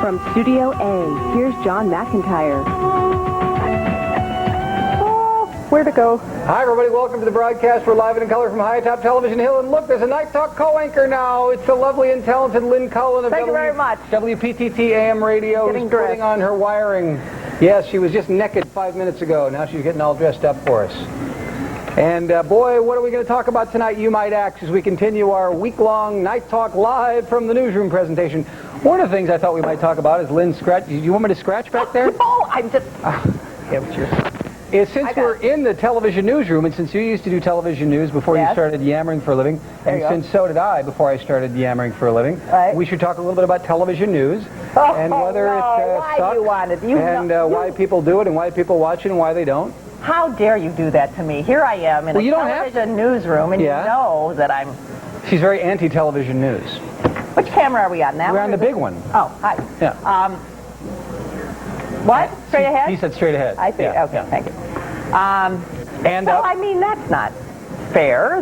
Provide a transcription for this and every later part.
From Studio A, here's John McIntyre. Oh, where to go? Hi, everybody. Welcome to the broadcast. We're live and in color from High Top Television Hill. And look, there's a Night Talk co-anchor now. It's the lovely and talented Lynn Cullen of Thank you very much. WPTT AM radio. Getting who's dressed. putting on her wiring. Yes, she was just naked 5 minutes ago. Now she's getting all dressed up for us. And boy, what are we going to talk about tonight, you might ask, as we continue our week-long Night Talk live from the newsroom presentation. One of the things I thought we might talk about is Lynn scratch. You want me to scratch back there? No, I'm just... Since we're in the television newsroom, and since you used to do television news before you started yammering for a living, and since so did I before I started yammering for a living, we should talk a little bit about television news and whether it sucks, why people do it and why people watch it and why they don't. How dare you do that to me? Here I am in a television newsroom, and you know that I'm... She's very anti-television news. Which camera are we on now? We're on the big one. Oh, hi. Yeah. What? Straight ahead? He said straight ahead. I see. Yeah, okay, thank you. So, I mean, that's not fair.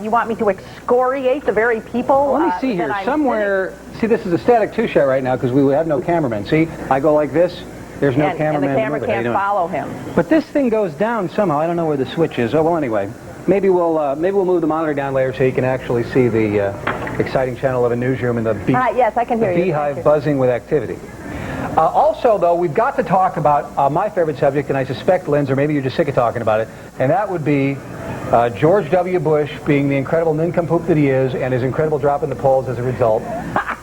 You want me to excoriate the very people? Let me see here. Somewhere... See, this is a static two-shot right now because we have no cameraman. See, I go like this. There's no cameraman. And the camera can't follow him. But this thing goes down somehow. I don't know where the switch is. Oh, well, anyway. Maybe we'll move the monitor down later so you can actually see the exciting channel of a newsroom and the yes, I can hear you. beehive buzzing with activity. Also, though, we've got to talk about my favorite subject, and I suspect Lynn's, or maybe you're just sick of talking about it, and that would be George W. Bush being the incredible nincompoop that he is and his incredible drop in the polls as a result.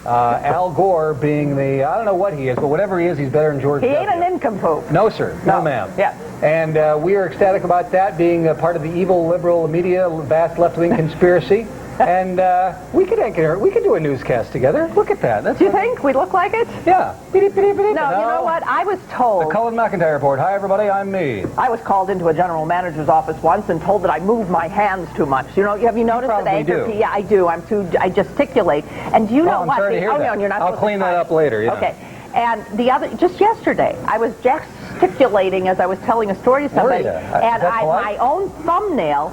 Al Gore being the, I don't know what he is, but whatever he is, he's better than George W. He ain't a nincompoop. No, sir. No, ma'am. Yeah. And we are ecstatic about that being part of the evil liberal media, vast left-wing conspiracy. And we could do a newscast together. Look at that. Do you think we look like it? Yeah. No, you know what? I was told... The Cullen McIntyre Report. Hi, everybody. I'm me. I was called into a general manager's office once and told that I moved my hands too much. You know, have you noticed that anchor? Yeah, I do. I gesticulate. And do you know what? I'm sorry to hear that. You're not I'll clean that up later. Yeah. Okay. And just yesterday, I was gesticulating as I was telling a story to somebody, and my own thumbnail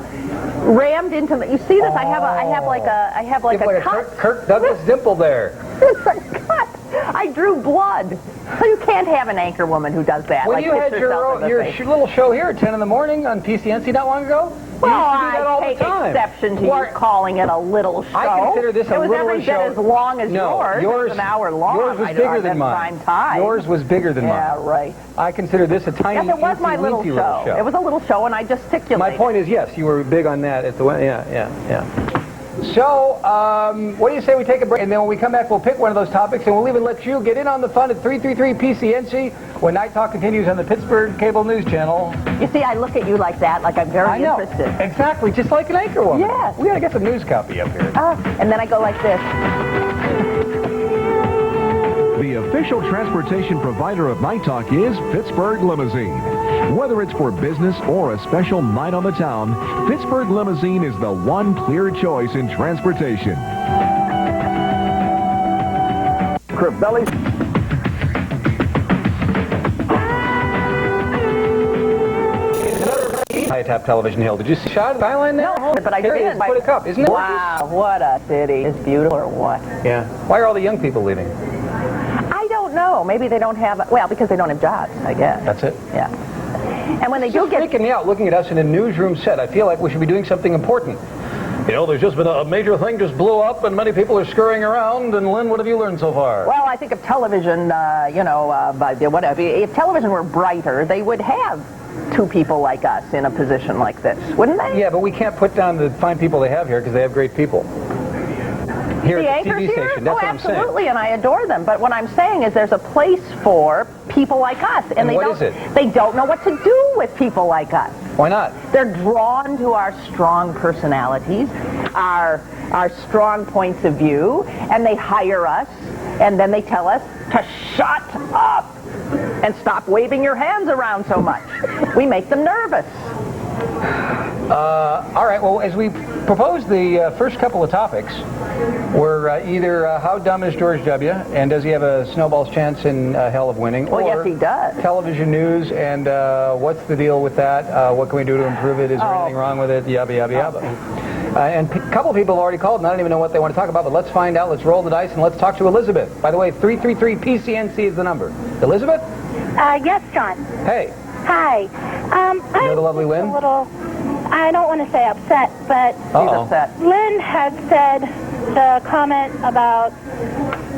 rammed into me. You see this? I have like a cut. Kirk Douglas dimple there. It's a cut. I drew blood. You can't have an anchor woman who does that. Well, you had your little show here at 10 in the morning on PCNC not long ago. Well, I take exception to you calling it a little show. I consider this a little show. It was every bit as long as yours. It was an hour long. Yours was bigger than mine. Yours was bigger than mine. Yeah, right. I consider this a tiny, it was my little show. It was a little show, and I gesticulated. My point is, yes, you were big on that at the yeah. So, what do you say we take a break, and then when we come back, we'll pick one of those topics, and we'll even let you get in on the fun at 333 PCNC when Night Talk continues on the Pittsburgh Cable News Channel. You see, I look at you like that, like I'm very interested. Exactly, just like an anchor woman. Yes. We got to get some news copy up here. And then I go like this. The official transportation provider of Night Talk is Pittsburgh Limousine. Whether it's for business or a special night on the town, Pittsburgh Limousine is the one clear choice in transportation. Belly. High Top Television Hill. Did you see shot of the island there? No, but I did. Put a cup. Isn't it? Wow, what a city. It's beautiful or what? Yeah. Why are all the young people leaving? I don't know. Maybe they don't have, because they don't have jobs, I guess. That's it? Yeah. And when they do get... It's freaking me out looking at us in a newsroom set. I feel like we should be doing something important. You know, there's just been a major thing just blew up, and many people are scurrying around. And Lynn, what have you learned so far? Well, I think if television, if television were brighter, they would have two people like us in a position like this, wouldn't they? Yeah, but we can't put down the fine people they have here because they have great people. Here at the TV station, that's what I'm saying. Absolutely, and I adore them. But what I'm saying is there's a place for people like us. And what is it? They don't know what to do with people like us. Why not? They're drawn to our strong personalities, our strong points of view, and they hire us, and then they tell us to shut up and stop waving your hands around so much. We make them nervous. All right, well, as we proposed the first couple of topics were either how dumb is George W., and does he have a snowball's chance in hell of winning? Well, yes, he does. Television news, and what's the deal with that? What can we do to improve it? Is there anything wrong with it? Yabba, yabba, yabba. And a couple of people have already called, and I don't even know what they want to talk about, but let's find out. Let's roll the dice, and let's talk to Elizabeth. By the way, 333 PCNC is the number. Elizabeth? Yes, John. Hey. Hi. You know the lovely Lynn? A little, I don't want to say upset, but She's upset. Lynn had said the comment about,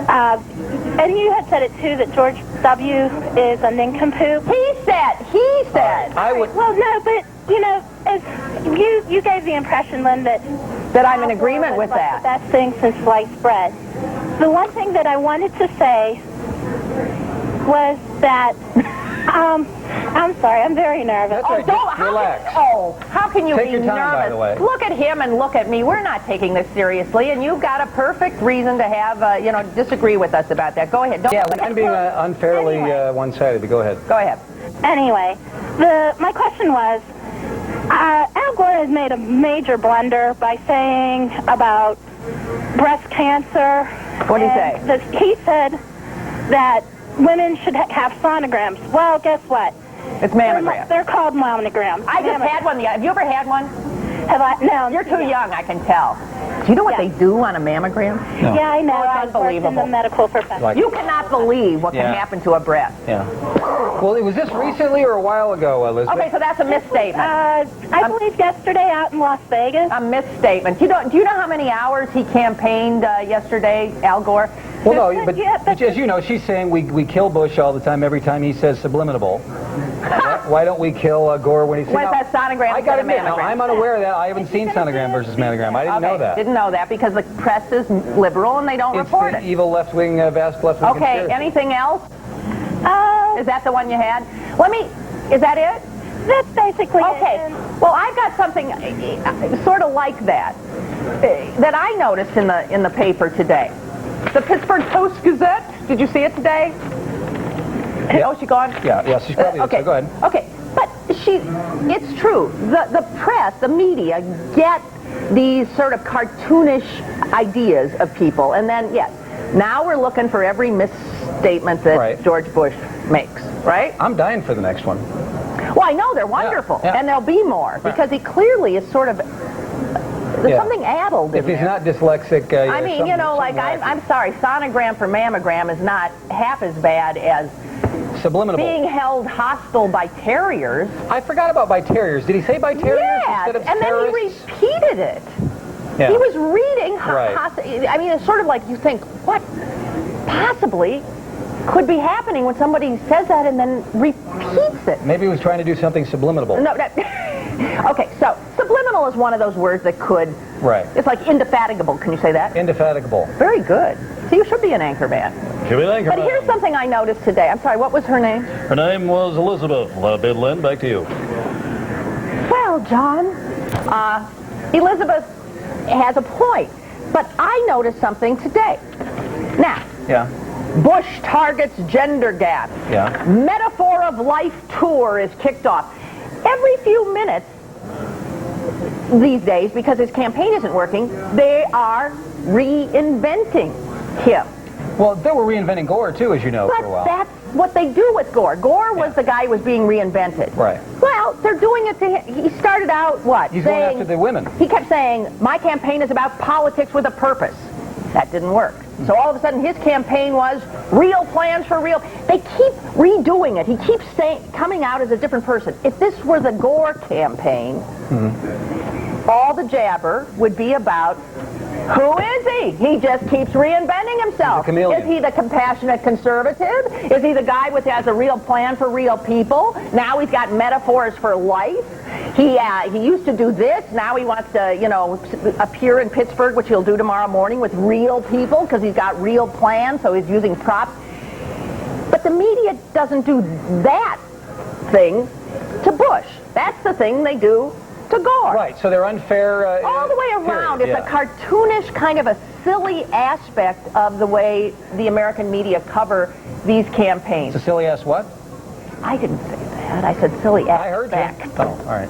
and you had said it too, that George W. is a nincompoop. He said. I would. Well, no, but, you know, as you gave the impression, Lynn, that I'm in agreement with like that. the best thing since sliced bread. The one thing that I wanted to say was that, I'm sorry, I'm very nervous. That's right. Just relax. How can you Take be your time, nervous? by the way. Look at him and look at me. We're not taking this seriously, and you've got a perfect reason to have, disagree with us about that. Go ahead. Don't. Yeah, I'm being unfairly one-sided, but go ahead. Go ahead. Anyway, my question was, Al Gore has made a major blunder by saying about breast cancer. What did he say? He said that women should have sonograms. Well, guess what? It's mammograms. They're called mammograms. I just had one. Have you ever had one? Have I? No. You're too young, I can tell. Do you know what they do on a mammogram? No. Yeah, I know. It's I was working in the unbelievable. medical profession. Like- You cannot believe what can happen to a breast. Yeah. Well, was this recently or a while ago, Elizabeth? Okay, so that's a misstatement. I believe yesterday out in Las Vegas. A misstatement. Do you know how many hours he campaigned yesterday, Al Gore? Well, no, but Yeah, but- as you know, she's saying we kill Bush all the time every time he says subliminal. Why don't we kill Gore when he says... When's that sonogram I got to instead admit, of mammogram? I'm unaware of that. I haven't seen sonogram versus mammogram. I didn't know that. Didn't know that because the press is liberal and they don't It's report the it. evil left-wing, vast left-wing Okay, conspiracy. anything else? Is that the one you had? Is that it? That's basically Okay. it. Well, I've got something sort of like that I noticed in the paper today. The Pittsburgh Post-Gazette. Did you see it today? Yeah. Oh, she gone? Yeah, she's probably... Okay. So go ahead. Okay, but it's true. The press, the media, get these sort of cartoonish ideas of people, and then, yes, now we're looking for every misstatement that George Bush makes, right? I'm dying for the next one. Well, I know they're wonderful, and there'll be more, because he clearly is sort of... There's something addled If in he's there. not dyslexic... I mean, I'm sorry, sonogram for mammogram is not half as bad as subliminal. being held hostile by terriers. I forgot about by terriers. Did he say by terriers Yes, instead of and terrorists? then he repeated it. Yeah. He was reading Right. I mean, it's sort of like you think, what possibly could be happening when somebody says that and then repeats it? Maybe he was trying to do something subliminal. No, okay, so subliminal is one of those words that could... Right. It's like indefatigable. Can you say that? Indefatigable. Very good. So you should be an anchor man. Should be an anchor But man. here's something I noticed today. I'm sorry, what was her name? Her name was Elizabeth. Bid Lynn, back to you. Well, John, Elizabeth has a point. But I noticed something today. Now, Yeah. Bush targets gender gap. Yeah. Metaphor of Life tour is kicked off. Every few minutes these days, because his campaign isn't working, they are reinventing him. Well, they were reinventing Gore, too, as you know, But for a while. that's what they do with Gore. Gore was the guy who was being reinvented. Right. Well, they're doing it to him. He started out, what? He's going after the women. He kept saying, my campaign is about politics with a purpose. That didn't work. So all of a sudden his campaign was real plans for real. They keep redoing it. He keeps coming out as a different person. If this were the Gore campaign, all the jabber would be about, who is he? He just keeps reinventing himself. He's a chameleon. Is he the compassionate conservative? Is he the guy who has a real plan for real people? Now he's got metaphors for life. He used to do this. Now he wants to, appear in Pittsburgh, which he'll do tomorrow morning, with real people because he's got real plans, so he's using props. But the media doesn't do that thing to Bush. That's the thing they do to Gore. Right, so they're unfair... All the way around. period, It's a cartoonish kind of a silly aspect of the way the American media cover these campaigns. It's a silly-ass what? I didn't say that. I said silly I heard aspect. that. Oh, all right.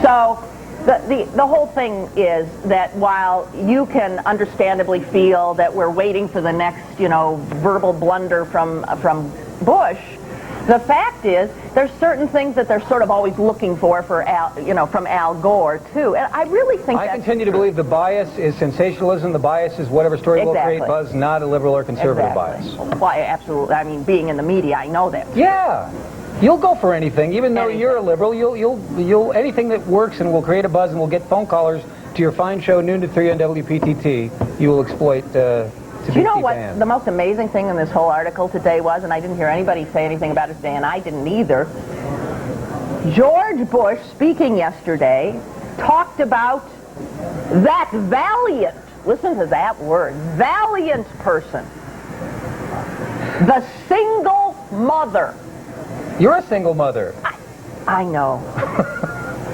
So the whole thing is that while you can understandably feel that we're waiting for the next, verbal blunder from Bush, The fact is, there's certain things that they're sort of always looking for Al, from Al Gore, too. And I really think I continue to believe the bias is sensationalism. The bias is whatever story will create buzz, not a liberal or conservative bias. Why, absolutely. I mean, being in the media, I know that. Yeah. You'll go for anything, even though you're a liberal. You'll anything that works and will create a buzz and will get phone callers to your fine show noon to 3 on WPTT. You will exploit. Do you know what the most amazing thing in this whole article today was? And I didn't hear anybody say anything about it today, and I didn't either. George Bush, speaking yesterday, talked about that valiant, listen to that word, valiant person, the single mother. You're a single mother. I know.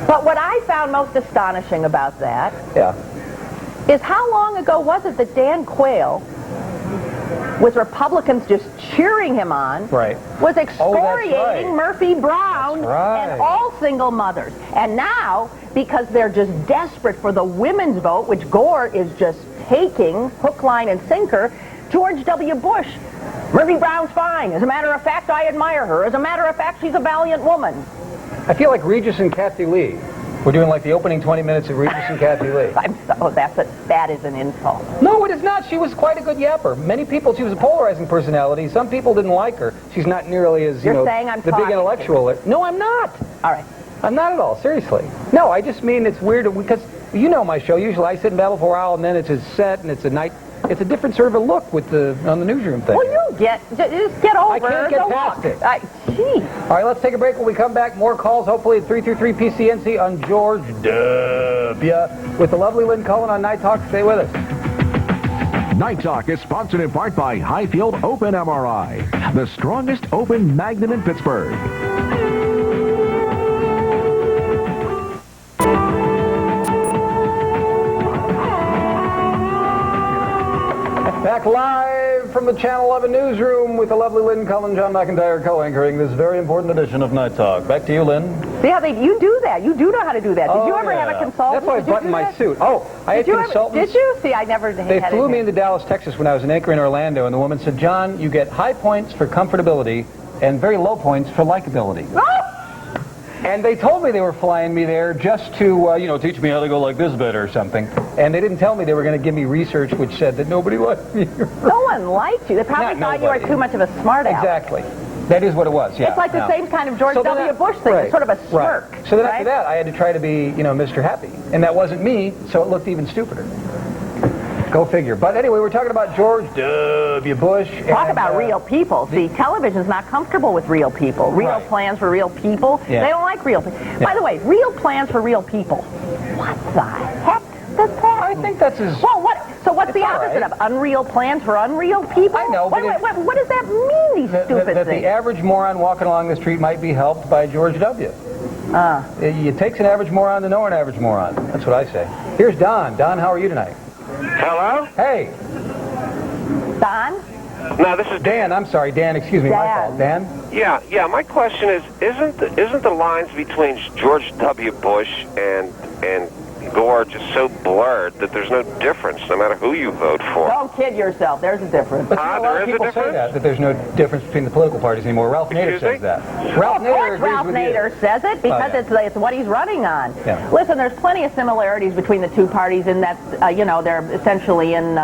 But what I found most astonishing about that is how long ago was it that Dan Quayle, with Republicans just cheering him on, was excoriating Murphy Brown and all single mothers. And now, because they're just desperate for the women's vote, which Gore is just taking hook, line, and sinker, George W. Bush, Murphy Brown's fine. As a matter of fact, I admire her. As a matter of fact, she's a valiant woman. I feel like Regis and Kathy Lee. We're doing like the opening 20 minutes of Regis and Kathy Lee. That is an insult. No, it is not. She was quite a good yapper. Many people, she was a polarizing personality. Some people didn't like her. She's not nearly as, You're saying I'm the big intellectual. No, I'm not. All right. I'm not at all, seriously. No, I just mean it's weird because, you know my show, usually I sit and babble for a while and then it's a set and it's a night. It's a different sort of a look with on the newsroom thing. Well, just get over it. I can't get past it. Gee. All right, let's take a break. When we come back, more calls, hopefully at 333 PCNC on George W. with the lovely Lynn Cullen on Night Talk. Stay with us. Night Talk is sponsored in part by Highfield Open MRI, the strongest open magnet in Pittsburgh. Back live from the Channel 11 newsroom with the lovely Lynn Cullen, John McIntyre co-anchoring this very important edition of Night Talk. Back to you, Lynn. See how you do that. You do know how to do that. Did you ever have a consultant? That's why I buttoned my suit. Oh, I had consultants. Did you? See, I never had They flew me into Dallas, Texas when I was an anchor in Orlando, and the woman said, John, you get high points for comfortability and very low points for likability. And they told me they were flying me there just to, teach me how to go like this better or something. And they didn't tell me they were going to give me research which said that nobody liked me. No one liked you. They probably thought you were too much of a smart aleck. Exactly. That is what it was, yeah. It's like the same kind of George W. Bush thing. It's sort of a smirk. So then after that, I had to try to be, Mr. Happy. And that wasn't me, so it looked even stupider. Go figure. But anyway, we're talking about George W. Bush. Talk about real people. See, television's not comfortable with real people. Real plans for real people. Yeah. They don't like real people. By the way, real plans for real people. What the heck does that I think that's as... Well, so what's the opposite of unreal plans for unreal people? I know, but what does that mean, these stupid things? That the average moron walking along the street might be helped by George W. It takes an average moron to know an average moron. That's what I say. Here's Don. Don, how are you tonight? Hello? Hey. Don? No, this is Dan. I'm sorry, Dan. Excuse me, my fault. Dan? Yeah. My question is, isn't the lines between George W. Bush and Gore just so blurred that there's no difference, no matter who you vote for? Don't kid yourself. There's a difference. But a lot of people say that there's no difference between the political parties anymore. Ralph Nader says that. Ralph Nader says it because it's what he's running on. Yeah. Listen, there's plenty of similarities between the two parties in that, they're essentially in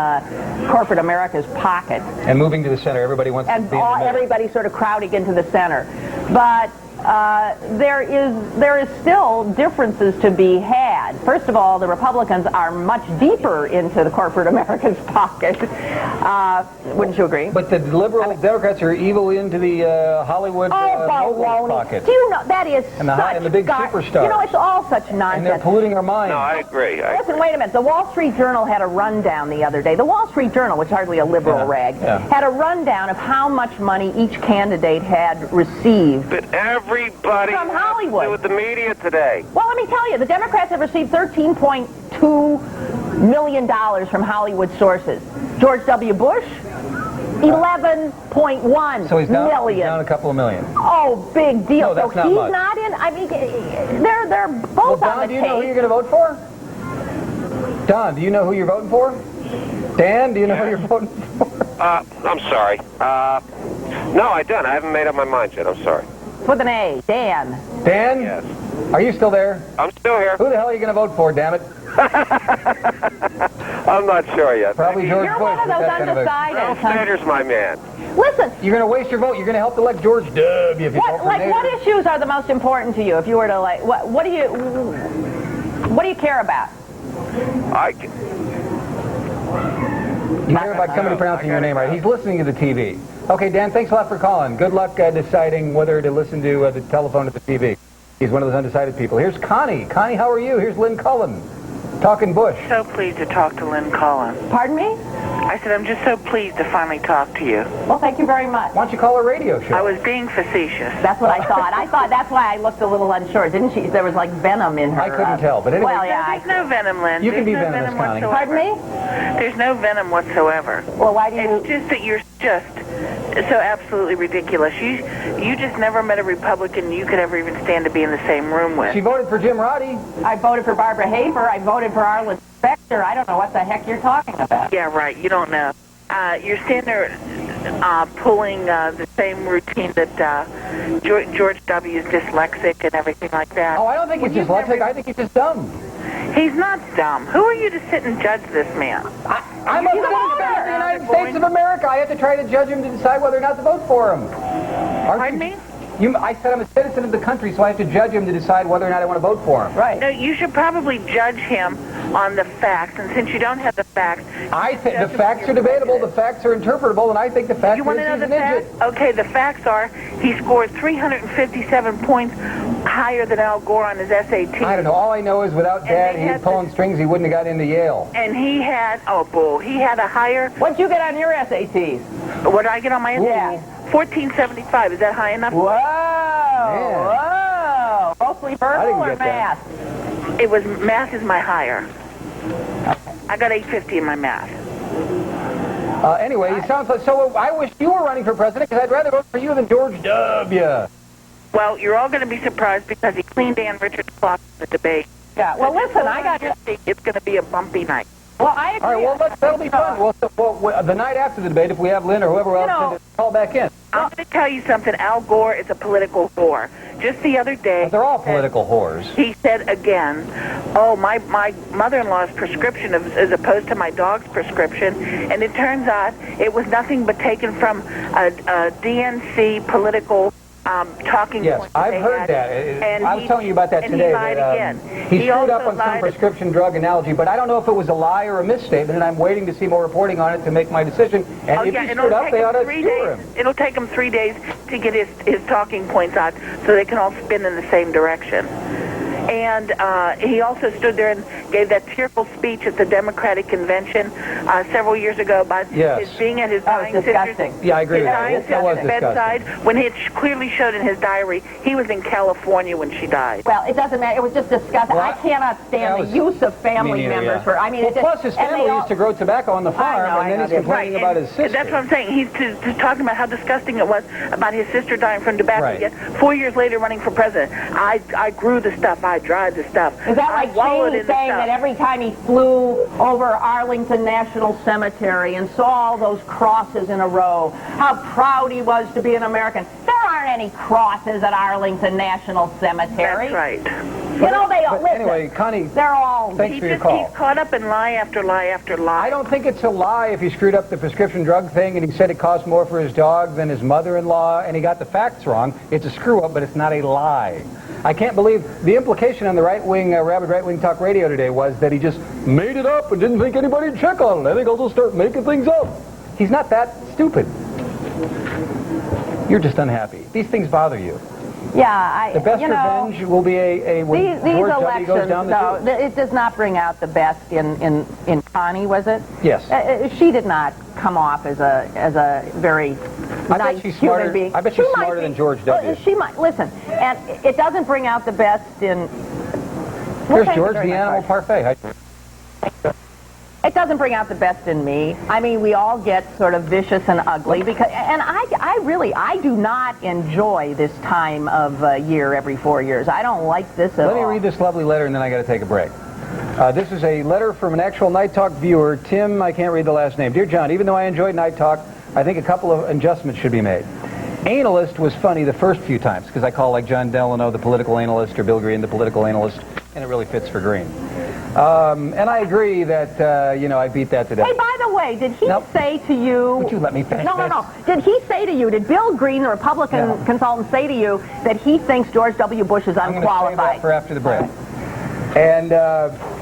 corporate America's pocket. And moving to the center, everybody wants to be in the middle. Everybody's sort of crowding into the center. But there is still differences to be had. First of all, the Republicans are much deeper into the corporate America's pocket. Wouldn't you agree? But the liberal Democrats are evil into the Hollywood pocket. Do you know, that is and the big superstars. It's all such nonsense. And they're polluting our minds. No, I agree. Listen, wait a minute. The Wall Street Journal had a rundown the other day. The Wall Street Journal, which is hardly a liberal rag, had a rundown of how much money each candidate had received. But everybody from Hollywood. With the media today. Well, let me tell you, the Democrats have received $13.2 million from Hollywood sources. George W. Bush, 11.1 so he's down million. A couple of million. Oh, big deal. No, that's so not he's much. Not in. I mean, they're both on the Don, do you know who you're going to vote for? Don, do you know who you're voting for? Dan, do you know who you're voting for? I'm sorry. No, I don't. I haven't made up my mind yet. I'm sorry. With an A. Dan. Dan? Yes. Are you still there? I'm still here. Who the hell are you going to vote for, damn it? I'm not sure yet. Probably George You're Bush. one of those with that kind of a- undecided. Ralph Nader's my man. Listen, You're going to waste your vote. You're going to help elect George W. if you vote for what Nader. issues are the most important to you? If you were to what do you care about? You care about somebody pronouncing your name right. He's listening to the TV. Okay, Dan, thanks a lot for calling. Good luck deciding whether to listen to the telephone or the TV. He's one of those undecided people. Here's Connie. Connie, how are you? Here's Lynn Cullen, talking Bush. So pleased to talk to Lynn Cullen. Pardon me? I said I'm just so pleased to finally talk to you. Well, thank you very much. Why don't you call a radio show? I was being facetious. That's what I thought. I thought that's why I looked a little unsure. Didn't she? There was like venom in her. I couldn't tell, but anyway. Well, yeah. There's no venom, Lynn. You can be There's no venomous, venom Connie. whatsoever. Pardon me? There's no venom whatsoever. Well, why do you? It's just that you're just so absolutely ridiculous. You just never met a Republican you could ever even stand to be in the same room with. She voted for Jim Roddy. I voted for Barbara Hafer. I voted for Arlen Specter. I don't know what the heck you're talking about. Yeah, right. You don't know. You're standing there pulling the same routine that George W. is dyslexic and everything like that. Oh, I don't think he's dyslexic. I think he's just dumb. He's not dumb. Who are you to sit and judge this man? I'm a citizen of the United States of America. I have to try to judge him to decide whether or not to vote for him. Pardon me? I said I'm a citizen of the country, so I have to judge him to decide whether or not I want to vote for him. Right. No, you should probably judge him on the facts, and since you don't have the facts... I think the facts are debatable, the facts are interpretable, and I think the fact You is want to know he's the an idiot. facts? Okay, the facts are he scored 357 points higher than Al Gore on his SAT. I don't know. All I know is without Dad, they he was had pulling strings, he wouldn't have got into Yale. And he had, he had a higher... What'd you get on your SATs? What did I get on my SAT? Yeah. 1475. Is that high enough? Whoa! Man. Whoa! Mostly verbal or get that. math? It was math is my higher. I got 850 in my math. Anyway, you sound like... So I wish you were running for president, because I'd rather vote for you than George W. Well, you're all going to be surprised because he cleaned Ann Richards' clock in the debate. Yeah. Well, listen, I got. It's going to be a bumpy night. Well, I agree. All right, well, that'll be fun. Well, the night after the debate, if we have Lynn or whoever else, call back in. I'm going to tell you something. Al Gore is a political whore. Just the other day... They're all political whores. He said again, my mother-in-law's prescription is opposed to my dog's prescription, and it turns out it was nothing but taken from a DNC political talking Yes, point. I've heard that. I was telling you about that today. He lied again. He screwed up also on some lied- prescription drug analogy, but I don't know if it was a lie or a misstatement, and I'm waiting to see more reporting on it to make my decision. And if he screwed up, they ought to sue him. It'll take him 3 days to get his talking points out so they can all spin in the same direction. And he also stood there and gave that tearful speech at the Democratic Convention several years ago about his being at his dying sister's, Yeah, I agree with that. dying That was sister's bedside, disgusting. when it clearly showed in his diary he was in California when she died. Well, it doesn't matter. It was just disgusting. Well, I cannot stand the use of family members for. I mean, well, it just, plus his family used to grow tobacco on the farm, and then he's complaining about his sister. That's what I'm saying. He's just talking about how disgusting it was about his sister dying from tobacco. Right. Yet 4 years later, running for president, I grew the stuff. I dried the stuff. Is that like wallowed Cheney in the saying stuff. that every time he flew over Arlington National Cemetery and saw all those crosses in a row, how proud he was to be an American? There aren't any crosses at Arlington National Cemetery. That's right. You know, they all, listen, anyway, Connie, they're all... thanks for your call. He's caught up in lie after lie after lie. I don't think it's a lie if he screwed up the prescription drug thing and he said it cost more for his dog than his mother-in-law and he got the facts wrong. It's a screw-up, but it's not a lie. I can't believe the implication on the right-wing, rabid right-wing talk radio today was that he just made it up and didn't think anybody'd check on it. I think I'll just start making things up. He's not that stupid. You're just unhappy. These things bother you. Yeah, The best revenge will be when these George W. elections, goes down the tube. it does not bring out the best in Connie, was it? Yes. She did not come off as a very nice human being. I bet she's smarter than George W. Well, she might. Listen, and it doesn't bring out the best in... Here's George, the animal parfait. It doesn't bring out the best in me. I mean, we all get sort of vicious and ugly because, and I do not enjoy this time of year every 4 years. I don't like this at all. Let me read this lovely letter and then I got to take a break. This is a letter from an actual Night Talk viewer, Tim. I can't read the last name. Dear John, even though I enjoyed Night Talk, I think a couple of adjustments should be made. analyst was funny the first few times, because I call like John Delano the political analyst or Bill Green the political analyst, and it really fits for Green. And I agree that, I beat that to death. Hey, by the way, did he say to you... Would you let me finish No. Did he say to you, did Bill Green, the Republican consultant, say to you that he thinks George W. Bush is unqualified? I'm going to save that for after the break. And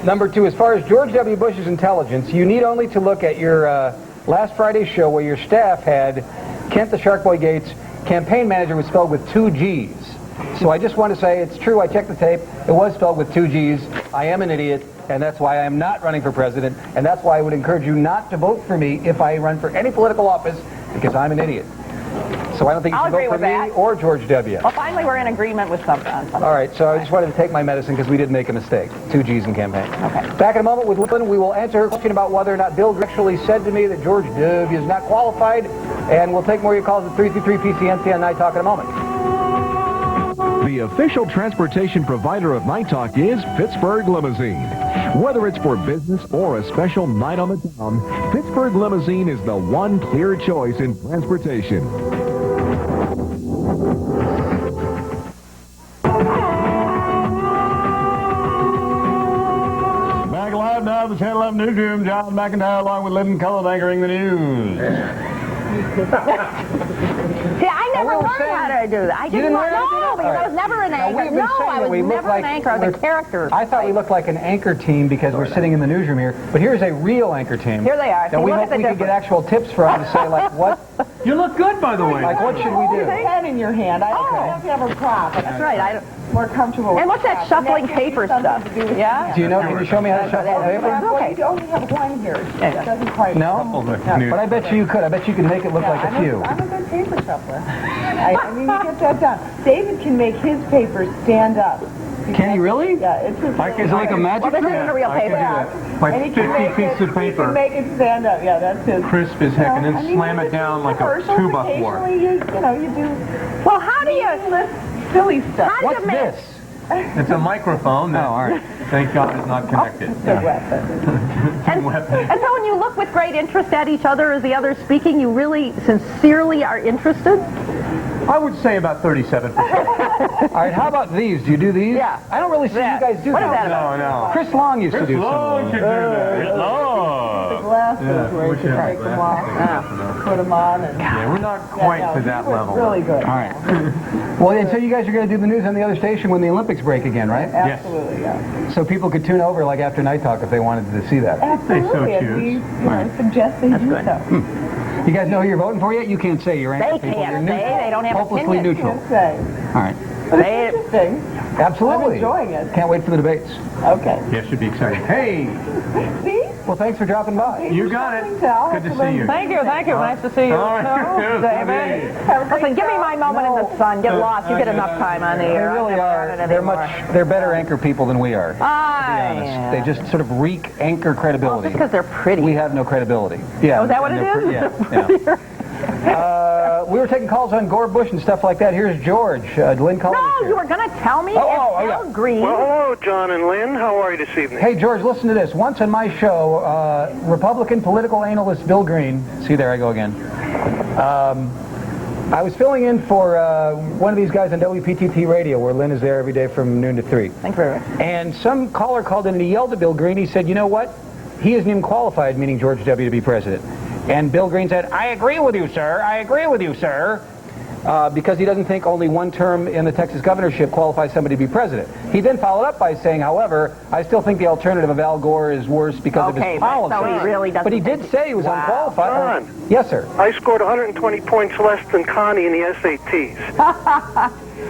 number two, as far as George W. Bush's intelligence, you need only to look at your last Friday's show where your staff had Kent the Shark Boy Gates, campaign manager was spelled with 2 G's. So I just want to say it's true. I checked the tape. It was spelled with 2 G's. I am an idiot, and that's why I am not running for president, and that's why I would encourage you not to vote for me if I run for any political office, because I'm an idiot. So I don't think you should vote for me or George W. Well, finally, we're in agreement with something. All right, so I just wanted to take my medicine because we did make a mistake. 2 G's in campaign. Okay. Back in a moment with Lynn, we will answer her question about whether or not Bill actually said to me that George W. is not qualified, and we'll take more of your calls at 333-PCNC on Night Talk in a moment. The official transportation provider of Night Talk is Pittsburgh Limousine. Whether it's for business or a special night on the town, Pittsburgh Limousine is the one clear choice in transportation. Back live now, the Channel 11 newsroom. John McIntyre along with Lynn Cullen anchoring the news. See, I never learned how to do that. I didn't know, because I was never an anchor. I was never an anchor. I was a character. I thought we looked like an anchor team because we're sitting in the newsroom here, but here's a real anchor team. Here they are. And we hope we can get actual tips from to say, like, what... You look good, by the way. Like, what should we do? Hold a pen in your hand. I don't have to have a prop. That's right. More comfortable. And what's that shuffling paper stuff? Yeah? Do you know? Can you show me how to shuffle paper? Okay. You only have one here. It doesn't quite... No? But I bet you could. I bet you could make it look like a few. I'm a good paper shuffler. I mean, you get that done. David can make his paper stand up. Can he really? Yeah, it's just... Is it like a magic trick? Well, this isn't a real paper. Like 50 pieces of He paper. can make it stand up. Yeah, that's his. Crisp as heck, and then slam it down like a 2-by-4. Occasionally, you do... Well, how do you... silly stuff. How do What's you make... this? It's a microphone that, all right. thank God, is not connected. It's a weapon. And so when you look with great interest at each other as the other's speaking, you really sincerely are interested? I would say about 37%. All right, how about these? Do you do these? Yeah. I don't really see you guys do What is that. that? No. Chris Long used to do some of Long those. should do that. The glasses where you can take them off, put them on, and... Yeah, we're not quite to that level. Really good. All right. Well, and so you guys are going to do the news on the other station when the Olympics break again, right? Absolutely, yeah. So people could tune over like after Night Talk if they wanted to see that. Absolutely, and we suggest they do so. You guys know who you're voting for yet? You can't say. You're They anti people. can't You're say. They don't have hopelessly opinions. neutral. Can't say. All right. But it's interesting. Absolutely. I'm enjoying it. Can't wait for the debates. Okay. Yeah, it should be exciting. Hey, See? Well, thanks for dropping by. you got it. Good to see you. Thank you. Nice to see you. All right. David. Listen, give me my moment in the sun. Get lost. You get enough time on the They air. really are. They're better anchor people than we are. To be honest. They just sort of reek anchor credibility. Just because they're pretty. We have no credibility. Yeah. Oh, is that what it is? Yeah. We were taking calls on Gore Bush and stuff like that. Here's George. Lynn Cullen. No, you were going to tell me. Al Green. Well, hello, John and Lynn. How are you this evening? Hey, George, listen to this. Once on my show, Republican political analyst Bill Green, see there I go again, I was filling in for one of these guys on WPTT radio where Lynn is there every day from noon to 3. Thank you very much. And some caller called in and he yelled at Bill Green. He said, you know what? He isn't even qualified, meaning George W. to be president. And Bill Green said, I agree with you, sir. I agree with you, sir. Because he doesn't think only one term in the Texas governorship qualifies somebody to be president. He then followed up by saying, however, I still think the alternative of Al Gore is worse because of his policies. So he really doesn't. But he did say he was unqualified. John. Yes, sir. I scored 120 points less than Connie in the SATs.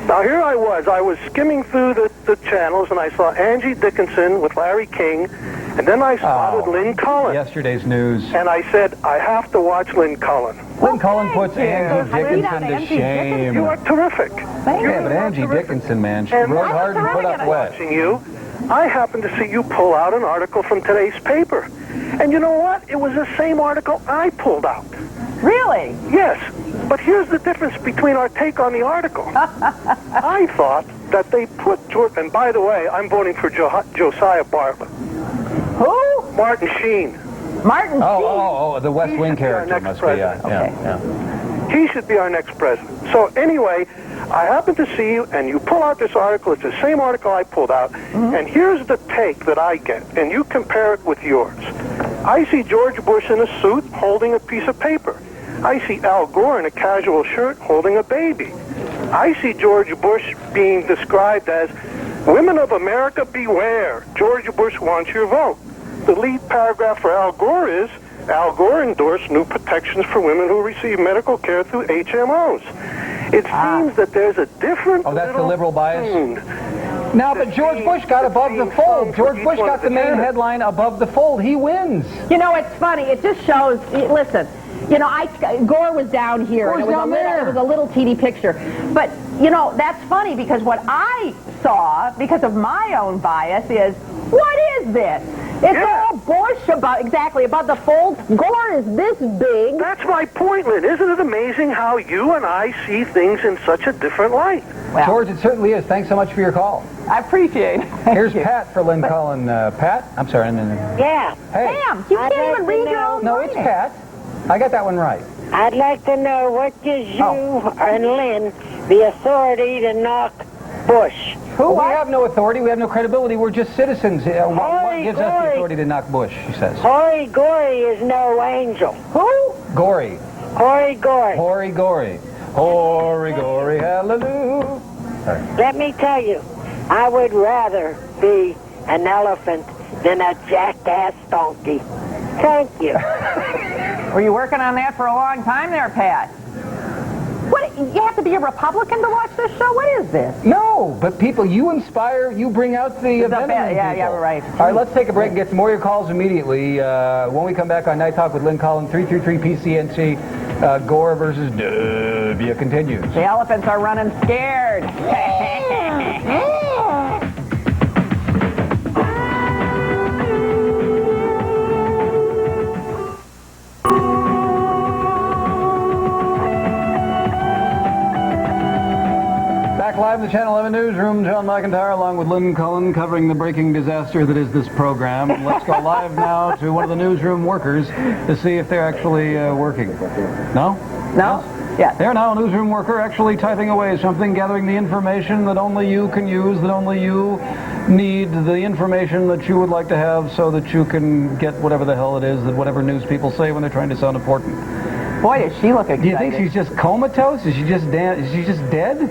Now, here I was skimming through the channels, and I saw Angie Dickinson with Larry King, and then I spotted Lynn Cullen. Yesterday's news. And I said, I have to watch Lynn Cullen. Lynn Cullen puts Angie Dickinson to shame. You are terrific. Yeah, but Angie Dickinson, man, she rode hard and put up wet. Watching you, I happened to see you pull out an article from today's paper. And you know what? It was the same article I pulled out. Really? Yes, but here's the difference between our take on the article. I thought that they put George, and by the way, I'm voting for Josiah Bartlett. Who? Martin Sheen. Martin Sheen. Oh, the West Wing character next must president. be, yeah. He should be our next president. So anyway, I happen to see you, and you pull out this article. It's the same article I pulled out. And here's the take that I get, and you compare it with yours. I see George Bush in a suit holding a piece of paper. I see Al Gore in a casual shirt holding a baby. I see George Bush being described as, "Women of America, beware. George Bush wants your vote." The lead paragraph for Al Gore is, Al Gore endorsed new protections for women who receive medical care through HMOs. It seems that there's a different that's the liberal bias? tune. No, but George Bush got above the fold. George Bush got the main headline above the fold. He wins. You know, it's funny. It just shows, listen, you know, Gore was down here. And it was a little teeny picture. But, you know, that's funny because what I saw, because of my own bias, is, what is this? It's all Bush above the fold. Gore is this big. That's my point, Lynn. Isn't it amazing how you and I see things in such a different light? Well, George, it certainly is. Thanks so much for your call. I appreciate it. Here's Pat for Lynn Cullen. Pat? I'm sorry. Yeah. Hey. Sam, you can't even read your own No, it's Pat. I got that one right. I'd like to know what gives you and Lynn the authority to knock Bush. We have no authority. We have no credibility. We're just citizens. What gives us the authority to knock Bush, he says. Hory Gory is no angel. Who? Gory. Hory Gory. Hory Gory. Hory Gory, hallelujah. Sorry. Let me tell you, I would rather be an elephant than a jackass donkey. Thank you. Were you working on that for a long time there, Pat? What? You have to be a Republican to watch this show? What is this? No, but people, you inspire, you bring out the venom in people. Yeah, right. All right, let's take a break and get some more of your calls immediately. When we come back on Night Talk with Lynn Cullen, 333 PCNC, Gore versus W continues. The elephants are running scared. Back live in the Channel 11 newsroom, John McIntyre along with Lynn Cullen covering the breaking disaster that is this program. Let's go live now to one of the newsroom workers to see if they're actually working. No? No? Yeah. They're now a newsroom worker actually typing away something, gathering the information that only you can use, that only you need, the information that you would like to have so that you can get whatever the hell it is, that whatever news people say when they're trying to sound important. Boy, does she look excited. Do you think she's just comatose? Is she just dead? Is she just dead?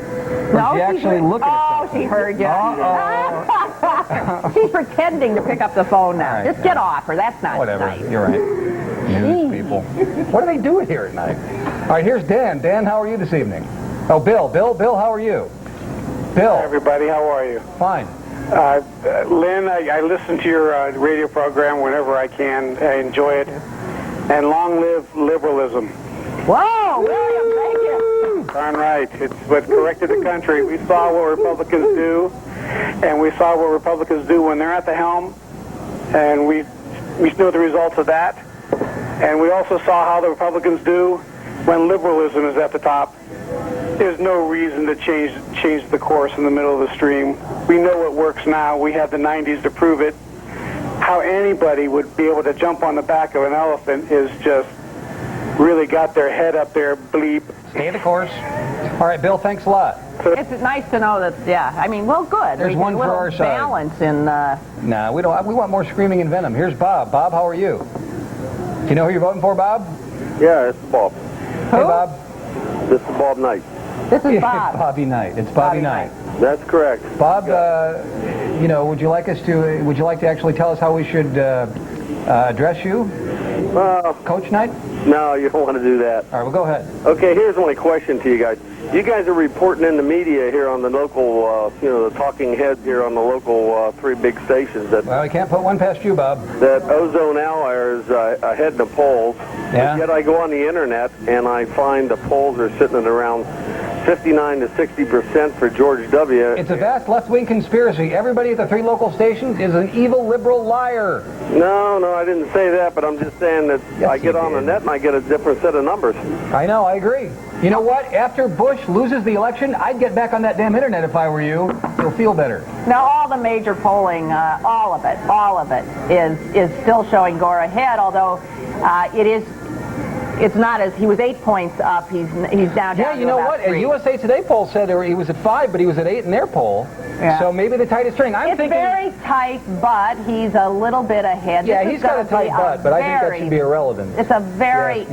Or No, is she actually looking at something? she heard you. She's pretending to pick up the phone now. Right, just get off her. That's not Whatever. nice. You're right. News people. What are they doing here at night? All right, here's Dan. Dan, how are you this evening? Oh, Bill. Bill, how are you? Bill. Hi, everybody. How are you? Fine. Lynn, I listen to your radio program whenever I can. I enjoy it. And long live liberalism. Whoa, William, thank you. Darn right. It's what corrected the country. We saw what Republicans do, and we saw what Republicans do when they're at the helm, and we know the results of that. And we also saw how the Republicans do when liberalism is at the top. There's no reason to change the course in the middle of the stream. We know what works now. We had the 90s to prove it. How anybody would be able to jump on the back of an elephant is just really got their head up there, bleep. Stay the course. All right, Bill, thanks a lot. It's nice to know that, I mean, well, good. There's one for our side. Balance in... Nah, we don't. We want more screaming and venom. Here's Bob. Bob, how are you? Do you know who you're voting for, Bob? Yeah, it's Bob. Hey, Bob. This is Bob Knight. This is Bob. It's Bobby Knight. It's Bobby Knight. That's correct. Bob, you know, would you like to actually tell us how we should address you? Coach Knight? No, you don't want to do that. All right, well, go ahead. Okay, here's my question to you guys. You guys are reporting in the media here on the local, the talking heads here on the local 3 big stations that... Well, we can't put one past you, Bob. That ozone hour is ahead in the polls. Yeah. Yet I go on the internet and I find the polls are sitting at around 59 to 60% for George W. It's a vast left-wing conspiracy. Everybody at the 3 local stations is an evil liberal liar. No, I didn't say that, but I'm just saying that I get on the net and I get a different set of numbers. I know, I agree. You know what? After Bush loses the election, I'd get back on that damn internet if I were you. You'll feel better. Now, all the major polling, all of it is still showing Gore ahead, although it is it's not as he was 8 points up. He's down. Yeah, you know what? A USA Today poll said he was at 5, but he was at 8 in their poll. Yeah. So maybe the tightest string. It's very tight, but he's a little bit ahead. Yeah, he's got a tight butt, but I think that should be irrelevant. It's a very.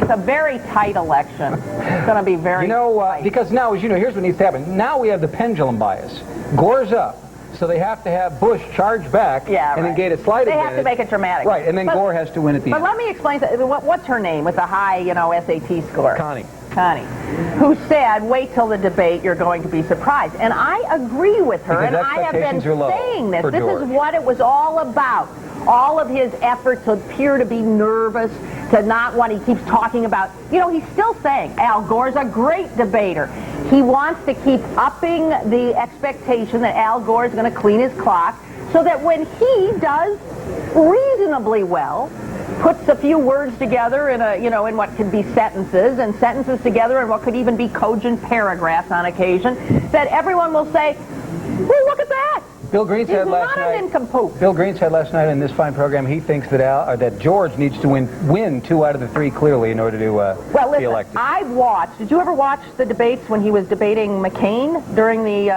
It's a very tight election. It's going to be very tight. Because now, as you know, here's what needs to happen. Now we have the pendulum bias. Gore's up, so they have to have Bush charge back and then get a slight advantage. They have to make it dramatic. Right, and then Gore has to win at the end. But let me explain. What's her name with the high, SAT score? Connie, who said, wait till the debate, you're going to be surprised. And I agree with her, and I have been saying this. This is what it was all about. All of his efforts appear to be nervous, to not want, he keeps talking about, he's still saying Al Gore's a great debater. He wants to keep upping the expectation that Al Gore is going to clean his clock so that when he does reasonably well, puts a few words together in in what could be sentences, and sentences together in what could even be cogent paragraphs on occasion, that everyone will say, well, look at that. Bill Green said last night. Bill Green said last night in this fine program he thinks that George needs to win 2 out of the 3 clearly in order to be elected. I've watched. Did you ever watch the debates when he was debating McCain during the?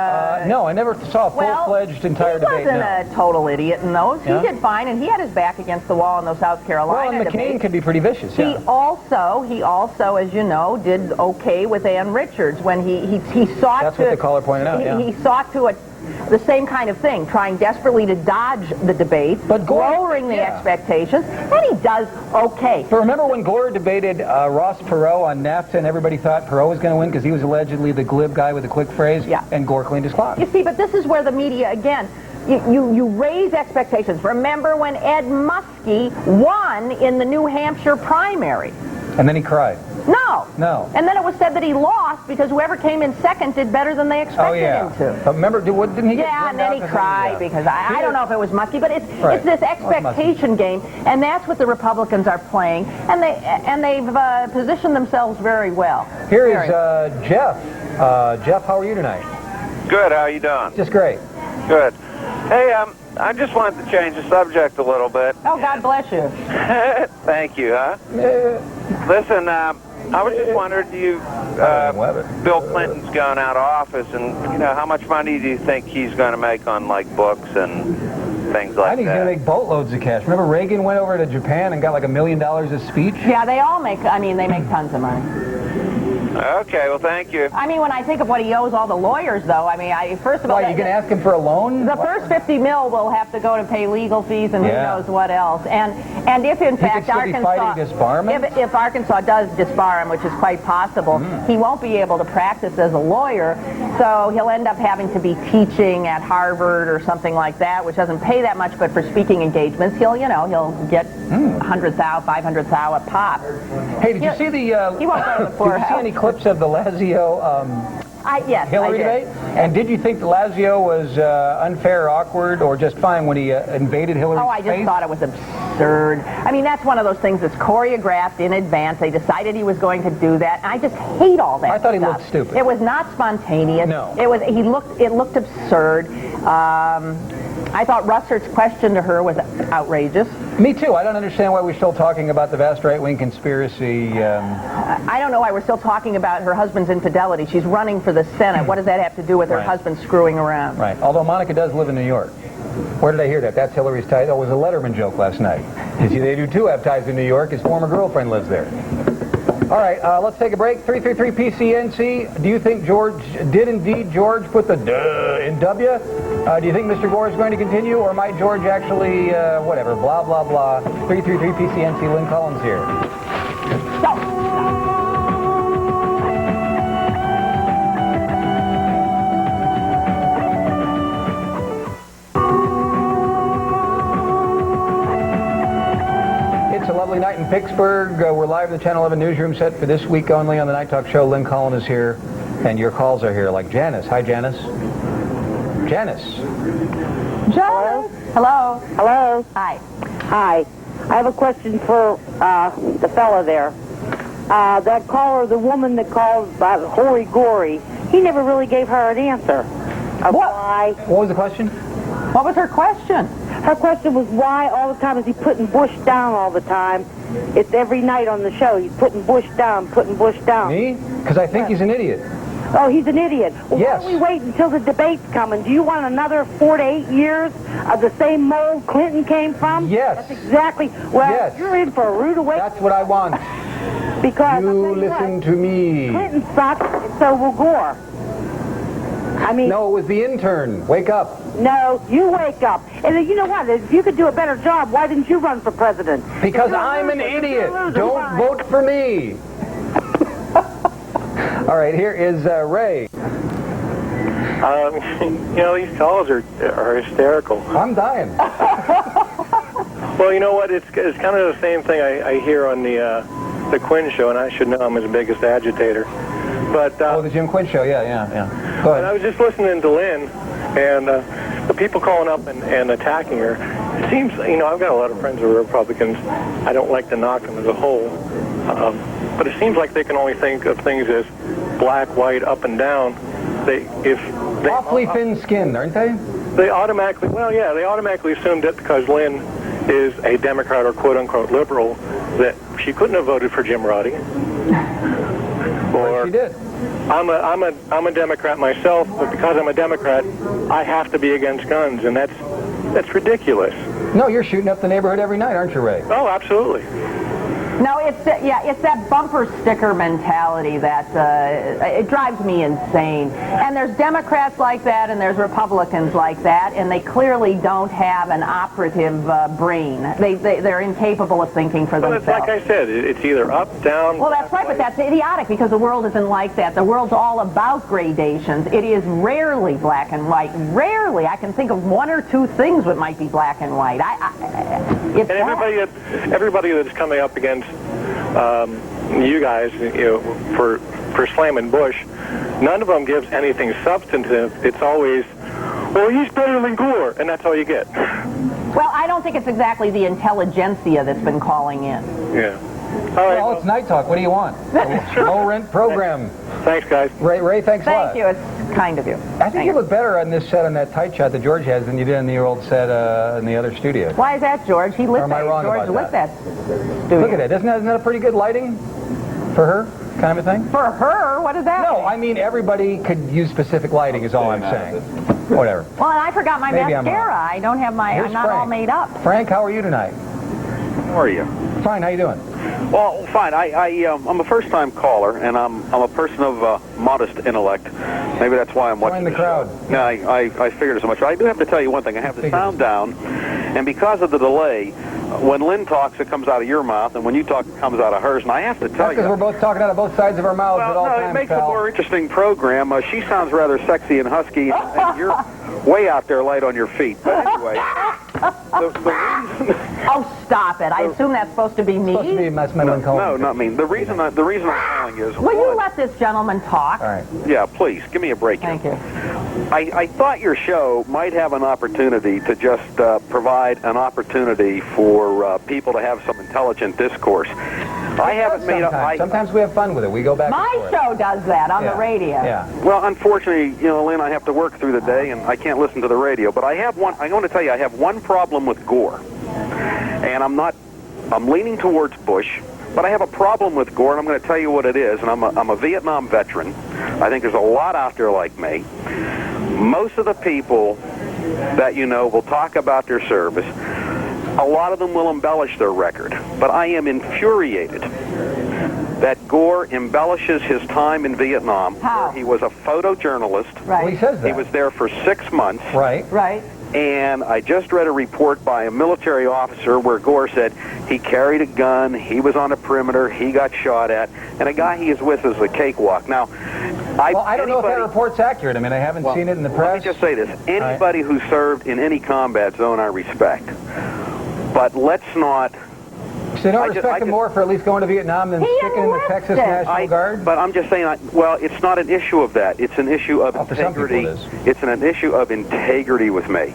No, I never saw a full-fledged entire debate. He wasn't a total idiot in those. Yeah? He did fine, and he had his back against the wall in those South Carolina Well, and McCain debates. could be pretty vicious. He also, as you know, did okay with Ann Richards when he sought That's to. what the caller pointed out. He sought to the same kind of thing, trying desperately to dodge the debate, but lowering the expectations, and he does okay. But remember when Gore debated Ross Perot on NAFTA, and everybody thought Perot was going to win because he was allegedly the glib guy with the quick phrase, and Gore cleaned his clock. You see, but this is where the media, again, you raise expectations. Remember when Ed Muskie won in the New Hampshire primary? And then he cried. No. And then it was said that he lost because whoever came in second did better than they expected him to. But remember, didn't he get and then he cried because I don't know if it was Muskie, but it's this expectation game, and that's what the Republicans are playing, and they've positioned themselves very well. Here is Jeff. Jeff, how are you tonight? Good. How are you doing? Just great. Good. Hey, I just wanted to change the subject a little bit. Oh, God bless you. Thank you, huh? Listen, I was just wondering, Bill Clinton's going out of office, and, how much money do you think he's going to make on, books and things like that? I think he's going to make boatloads of cash. Remember Reagan went over to Japan and got like $1 million a speech? Yeah, they all make, they make tons of money. Okay, well, thank you. When I think of what he owes all the lawyers, though, first of all... Why, you going to ask him for a loan? The first $50 million will have to go to pay legal fees and who knows what else. And if, in fact, if Arkansas does disbar him, which is quite possible, he won't be able to practice as a lawyer, so he'll end up having to be teaching at Harvard or something like that, which doesn't pay that much, but for speaking engagements, he'll get $100,000, $500,000 a pop. Hey, did you see the... he won't go to the poorhouse. Did you see any clips of the Lazio Hillary debate? And did you think the Lazio was unfair, awkward, or just fine when he invaded Hillary's I just thought it was absurd. That's one of those things that's choreographed in advance. They decided he was going to do that. I just hate all that I thought stuff. He looked stupid. It was not spontaneous. No. It looked absurd. I thought Russert's question to her was outrageous. Me too. I don't understand why we're still talking about the vast right-wing conspiracy. I don't know why we're still talking about her husband's infidelity. She's running for the Senate. What does that have to do with her husband screwing around? Right. Although Monica does live in New York. Where did I hear that? That's Hillary's tie. Oh, it was a Letterman joke last night. You see, they do have ties in New York. His former girlfriend lives there. All right, let's take a break. 333 PCNC. Do you think George put the duh in W? Do you think Mr. Gore is going to continue, or might George actually, whatever, blah, blah, blah. 333 PCNC, Lynn Cullen's here. It's a lovely night in Pittsburgh. We're live in the Channel 11 newsroom set for this week only on the Night Talk show. Lynn Cullen is here, and your calls are here, like Janice. Hi, Janice. Janice. Hello. Hello. Hi. Hi. I have a question for the fella there. That caller, the woman that called about Hoary Gory, he never really gave her an answer. Why? What was the question? What was her question? Her question was why all the time is he putting Bush down all the time? It's every night on the show. He's putting Bush down, putting Bush down. Me? Because I think he's an idiot. Oh, he's an idiot. Well, yes. Why don't we wait until the debate's coming? Do you want another 4 to 8 years of the same mold Clinton came from? Yes. That's exactly. Well, yes. You're in for a rude awakening. That's what I want. Because you listen to me. Clinton sucks, and so will Gore. I mean... No, it was the intern. Wake up. No, you wake up. And you know what? If you could do a better job, why didn't you run for president? Because I'm an idiot. Don't vote for me. All right, here is Ray. These calls are hysterical. I'm dying. Well, you know what? It's kind of the same thing I hear on the Quinn show, and I should know I'm his biggest agitator. But the Jim Quinn show, yeah. Go ahead. I was just listening to Lynn, and the people calling up and attacking her. It seems, I've got a lot of friends who are Republicans. I don't like to knock them as a whole, but it seems like they can only think of things as black, white, up and down. Awfully thin-skinned, aren't they? They automatically assumed that because Lynn is a Democrat or quote-unquote liberal, that she couldn't have voted for Jim Roddy. Or she did. I'm a Democrat myself, but because I'm a Democrat, I have to be against guns, and that's ridiculous. No, you're shooting up the neighborhood every night, aren't you, Ray? Oh, absolutely. No, it's that bumper sticker mentality that it drives me insane. And there's Democrats like that, and there's Republicans like that, and they clearly don't have an operative brain. They're incapable of thinking for themselves. Well, it's like I said, it's either up, down. Well, that's right, but that's idiotic because the world isn't like that. The world's all about gradations. It is rarely black and white. Rarely, I can think of one or two things that might be black and white. And everybody that's coming up against you guys, for slamming Bush, none of them gives anything substantive. It's always, well, he's better than Gore, and that's all you get. Well, I don't think it's exactly the intelligentsia that's been calling in. Yeah. All right. Well, it's Night Talk. What do you want? Low-rent program. Thanks, guys. Ray, thanks a lot. Thank you. It's kind of you. I think you look better on this set on that tight shot that George has than you did on the old set in the other studio. Why is that, George? He lit or am I wrong George about lit that studio. Look at it. Isn't that a pretty good lighting for her kind of a thing? For her? What does that mean? No, I mean everybody could use specific lighting is all I'm saying. Whatever. Well, and I forgot my Maybe mascara. I don't have my... Here's I'm not Frank. all made up. Frank, how are you tonight? How are you? Fine. How you doing? Well, fine. I'm a first-time caller, and I'm a person of modest intellect. Maybe that's why I'm watching the crowd. No, I figured as much. I do have to tell you one thing. I have the sound down, and because of the delay, when Lynn talks, it comes out of your mouth, and when you talk, it comes out of hers. And I have to tell you, because we're both talking out of both sides of our mouths at all times. It makes a more interesting program. She sounds rather sexy and husky, and you're way out there light on your feet. But anyway, the reason... Oh, stop it. I assume that's supposed to be me? Supposed to be Lynn Cullen. No, not me. The reason I'm calling is... Will you let this gentleman talk? All right. Yeah, please. Give me a break here. Thank you. I thought your show might have an opportunity to just provide an opportunity for people to have some intelligent discourse. I haven't made up... Sometimes we have fun with it. We go back My and forth. show does that on the radio. Yeah. Well, unfortunately, Lynn, I have to work through the day, and I can't listen to the radio. But I have one... I'm going to tell you, I have one problem with Gore. And I'm leaning towards Bush, but I have a problem with Gore, and I'm going to tell you what it is. And I'm a Vietnam veteran. I think there's a lot out there like me. Most of the people that will talk about their service. A lot of them will embellish their record. But I am infuriated that Gore embellishes his time in Vietnam. How? Where he was a photojournalist. Right. Well, he says that. He was there for 6 months. Right. Right. And I just read a report by a military officer where Gore said he carried a gun, he was on the perimeter, he got shot at, and a guy he is with is a cakewalk. Now, I don't know if that report's accurate. I mean, I haven't seen it in the press. Let me just say this. Anybody who served in any combat zone I respect. But let's not So you don't respect him more for at least going to Vietnam than sticking in the Texas National Guard? But I'm just saying, well, it's not an issue of that. It's an issue of integrity. It's an issue of integrity with me.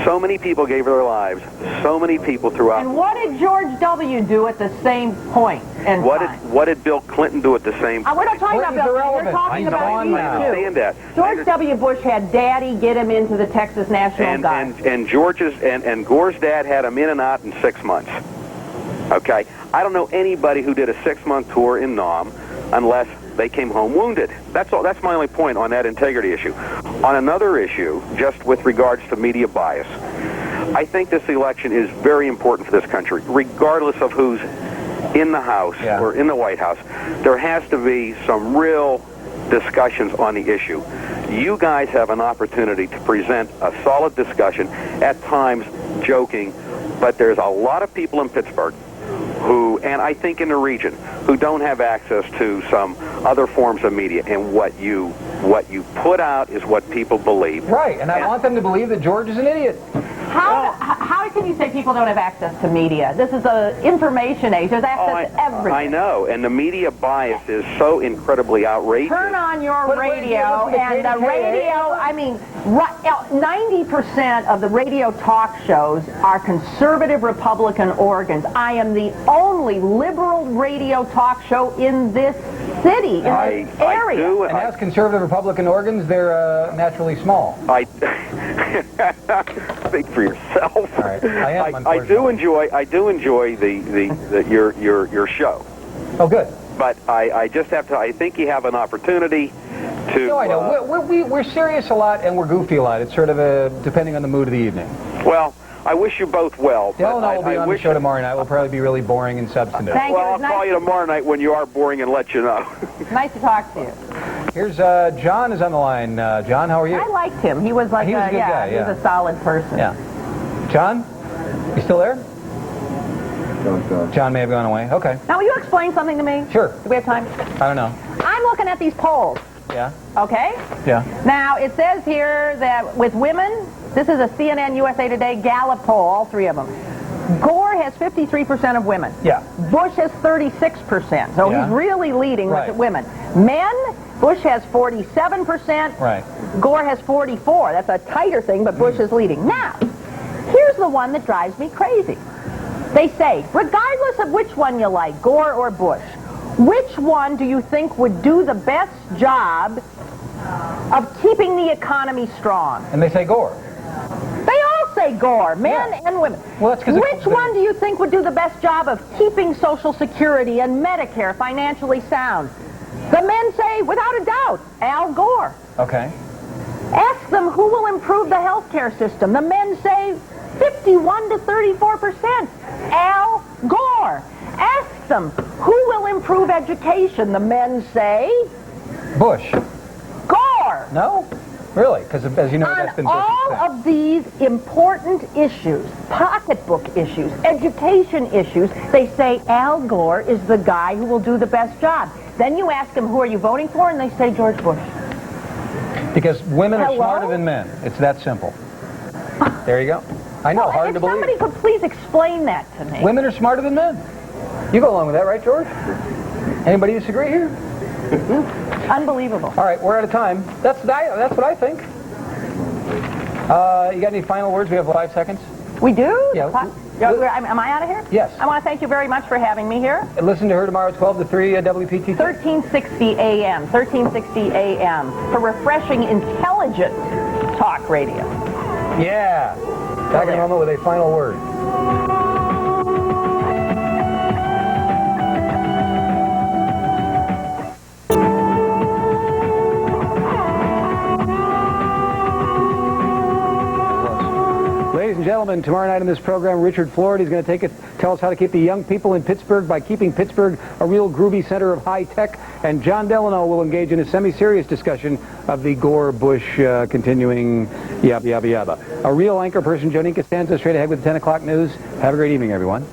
So many people gave their lives. So many people throughout. And what did George W. do at the same point? And what did Bill Clinton do at the same point? We're not talking about Bill Clinton. We're talking about you. I understand that. George W. Bush had Daddy get him into the Texas National Guard. And George's and Gore's dad had him in and out in 6 months. Okay? I don't know anybody who did a 6-month tour in Nam unless they came home wounded. That's all. That's my only point on that integrity issue. On another issue, just with regards to media bias, I think this election is very important for this country, regardless of who's in the House or in the White House. There has to be some real discussions on the issue. You guys have an opportunity to present a solid discussion, at times joking, but there's a lot of people in Pittsburgh who, and I think in the region, who don't have access to some other forms of media. And what you put out is what people believe. Right, and I want them to believe that George is an idiot. How can you say people don't have access to media? This is an information age. There's access to everything. I know, and the media bias is so incredibly outrageous. Turn on your radio, and the radio, I mean, 90% of the radio talk shows are conservative Republican organs. I am the only liberal radio talk show in this city, in this area. And as conservative Republican organs, they're naturally small. Speak for yourself. All right. I do enjoy your show. Oh, good. But I just have to. I think you have an opportunity to. No, I know. We're serious a lot and we're goofy a lot. It's sort of depending on the mood of the evening. Well, I wish you both well. Delano will be on the show tomorrow night. We'll probably be really boring and substantive. Thank you. I'll call you tomorrow night when you are boring and let you know. Nice to talk to you. Here's John is on the line. John, how are you? I liked him. He was like he was a good guy. He was a solid person. Yeah. John, you still there? John may have gone away. Okay. Now, will you explain something to me? Sure. Do we have time? I don't know. I'm looking at these polls. Yeah. Okay? Yeah. Now, it says here that with women, this is a CNN USA Today Gallup poll, all three of them. Gore has 53% of women. Yeah. Bush has 36%. So he's really leading with women. Men, Bush has 47%. Right. Gore has 44%. That's a tighter thing, but Bush is leading. Now, here's the one that drives me crazy. They say, regardless of which one you like, Gore or Bush, which one do you think would do the best job of keeping the economy strong? And they say Gore. They all say Gore, men and women. Well, that's which one do you think would do the best job of keeping Social Security and Medicare financially sound? The men say, without a doubt, Al Gore. Okay. Ask them who will improve the health care system. The men say 51 to 34%. Al Gore. Ask them who will improve education. The men say Bush. Gore. No? Really? Because as you know, that's been all of these important issues, pocketbook issues, education issues, they say Al Gore is the guy who will do the best job. Then you ask them, who are you voting for? And they say George Bush. Because women are smarter than men. It's that simple. There you go. I know, hard to believe. Somebody could please explain that to me. Women are smarter than men. You go along with that, right, George? Anybody disagree here? Unbelievable. All right, we're out of time. That's what I think. You got any final words? We have 5 seconds. We do? Yeah. Am I out of here? Yes. I want to thank you very much for having me here. Listen to her tomorrow at 12 to 3 at WPTT. 1360 AM. 1360 AM. For refreshing, intelligent talk radio. Yeah. Back in a moment with a final word. Ladies and gentlemen, tomorrow night in this program, Richard Florida is going to tell us how to keep the young people in Pittsburgh by keeping Pittsburgh a real groovy center of high tech. And John Delano will engage in a semi-serious discussion of the Gore-Bush continuing yabba, yabba, yabba. A real anchor person, Joni Costanza, straight ahead with the 10 o'clock news. Have a great evening, everyone.